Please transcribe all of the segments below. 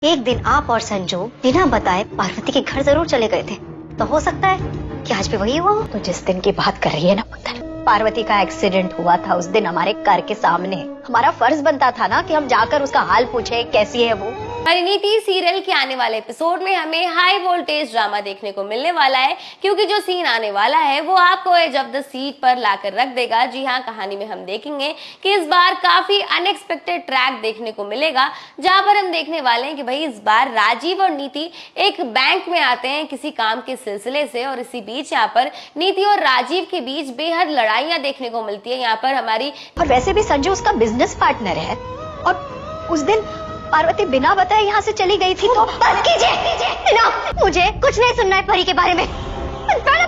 एक दिन आप और संजू बिना बताए पार्वती के घर जरूर चले गए थे, तो हो सकता है कि आज भी वही हुआ हो। तो जिस दिन की बात कर रही है ना पुत्र, पार्वती का एक्सीडेंट हुआ था उस दिन हमारे घर के सामने। हमारा फर्ज बनता था ना कि हम जाकर उसका हाल पूछे कैसी है वो। परिणीति सीरियल के आने वाले एपिसोड में हमें हाई वोल्टेज ड्रामा देखने को मिलने वाला है, क्योंकि जो सीन आने वाला है वो आपको एज ऑफ द सीट पर लाकर रख देगा। जी हाँ, कहानी में हम देखेंगे कि इस बार काफी अनएक्सपेक्टेड ट्रैक देखने को मिलेगा, जहां पर हम देखने वाले हैं कि भाई इस बार राजीव और नीति एक बैंक में आते हैं किसी काम के सिलसिले से, और इसी बीच यहाँ पर नीति और राजीव के बीच बेहद लड़ाइयां देखने को मिलती है। यहाँ पर हमारी और वैसे भी संजू उसका बिजनेस पार्टनर है, और उस दिन पार्वती बिना बताए यहाँ से चली गई थी। तो बस कीजिए, मुझे कुछ नहीं सुनना है परी के बारे में।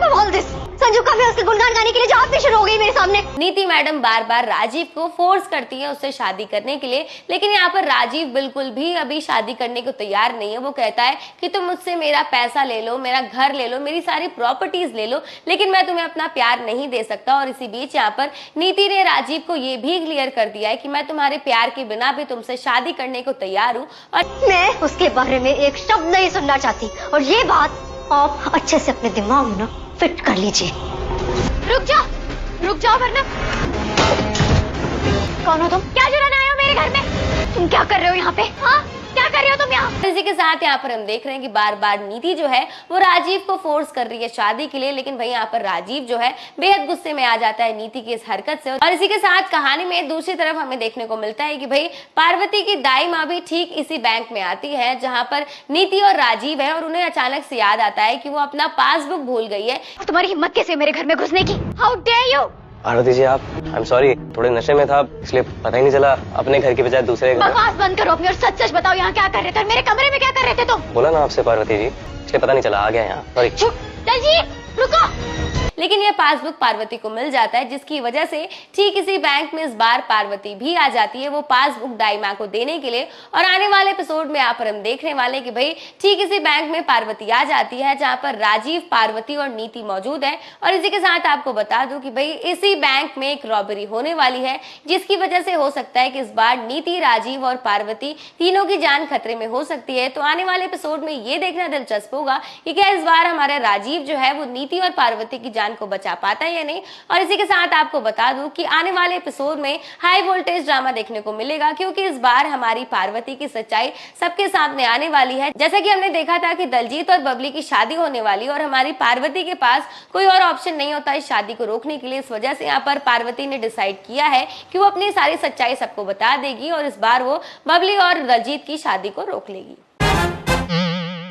बोल दिस संजू का भी उसके गुणगान गाने के लिए जवाब पेश हो गई मेरे सामने। नीति मैडम बार बार राजीव को फोर्स करती है उससे शादी करने के लिए, लेकिन यहाँ पर राजीव बिल्कुल भी अभी शादी करने को तैयार नहीं है। वो कहता है कि तुम मुझसे मेरा पैसा ले लो, मेरा घर ले लो, मेरी सारी प्रॉपर्टीज ले लो, लेकिन मैं तुम्हें अपना प्यार नहीं दे सकता। और इसी बीच यहाँ पर नीति ने राजीव को ये भी क्लियर कर दिया है कि मैं तुम्हारे प्यार के बिना भी तुमसे शादी करने को तैयार हूँ, और मैं उसके बारे में एक शब्द नहीं सुनना चाहती। और ये बात आप अच्छे से अपने दिमाग में ना फिट कर लीजिए। रुक जाओ वरना। कौन हो तुम? क्या चुराने आए हो मेरे घर में? तुम क्या कर रहे हो यहाँ पे? हाँ, क्या कर रहे हो तुम यहाँ? इसी के साथ यहाँ पर हम देख रहे हैं कि बार बार नीति जो है वो राजीव को फोर्स कर रही है शादी के लिए, लेकिन भाई यहाँ पर राजीव जो है बेहद गुस्से में आ जाता है नीति की इस हरकत से। और इसी के साथ कहानी में दूसरी तरफ हमें देखने को मिलता है कि भाई पार्वती की दाई माँ भी ठीक इसी बैंक में आती है जहाँ पर नीति और राजीव है, और उन्हें अचानक से याद आता है कि वो अपना पासबुक भूल गई है। तुम्हारी हिम्मत कैसे मेरे घर में घुसने की? How dare you! Parvati ji, आप आई एम सॉरी, थोड़े नशे में था इसलिए पता ही नहीं चला अपने घर की बजाय दूसरे घर। बकवास बंद करो अपनी और सच सच बताओ यहाँ क्या कर रहे थे और मेरे कमरे में क्या कर रहे थे तुम? बोला ना आपसे पार्वती जी, इसलिए पता नहीं चला, आ गया यहाँ। सॉरी। दलजीत रुको। लेकिन यह पासबुक पार्वती को मिल जाता है, जिसकी वजह से ठीक इसी बैंक में इस बार पार्वती भी आ जाती है वो पासबुक दाई माँ को देने के लिए। और आने वाले एपिसोड में यहाँ पर हम देखने वाले कि भाई ठीक इसी बैंक में पार्वती आ जाती है जहाँ पर राजीव, पार्वती और नीति मौजूद है। और इसी के साथ आपको बता दूं कि भाई इसी बैंक में एक रॉबरी होने वाली है, जिसकी वजह से हो सकता है कि इस बार नीति, राजीव और पार्वती तीनों की जान खतरे में हो सकती है। तो आने वाले एपिसोड में ये देखना दिलचस्प होगा कि क्या इस बार हमारा राजीव जो है वो नीति और पार्वती की जान को बचा पाता है या नहीं। और इसी के साथ आपको बता दूं कि आने वाले एपिसोड में हाई वोल्टेज ड्रामा देखने को मिलेगा, क्योंकि इस बार हमारी पार्वती की सच्चाई सबके सामने आने वाली है। जैसा कि हमने देखा था कि दलजीत और बबली की शादी होने वाली, और हमारी पार्वती के पास कोई और ऑप्शन नहीं होता इस शादी को रोकने के लिए। इस वजह से यहाँ पर पार्वती ने डिसाइड किया है कि वो अपनी सारी सच्चाई सबको बता देगी, और इस बार वो बबली और दलजीत की शादी को रोक लेगी।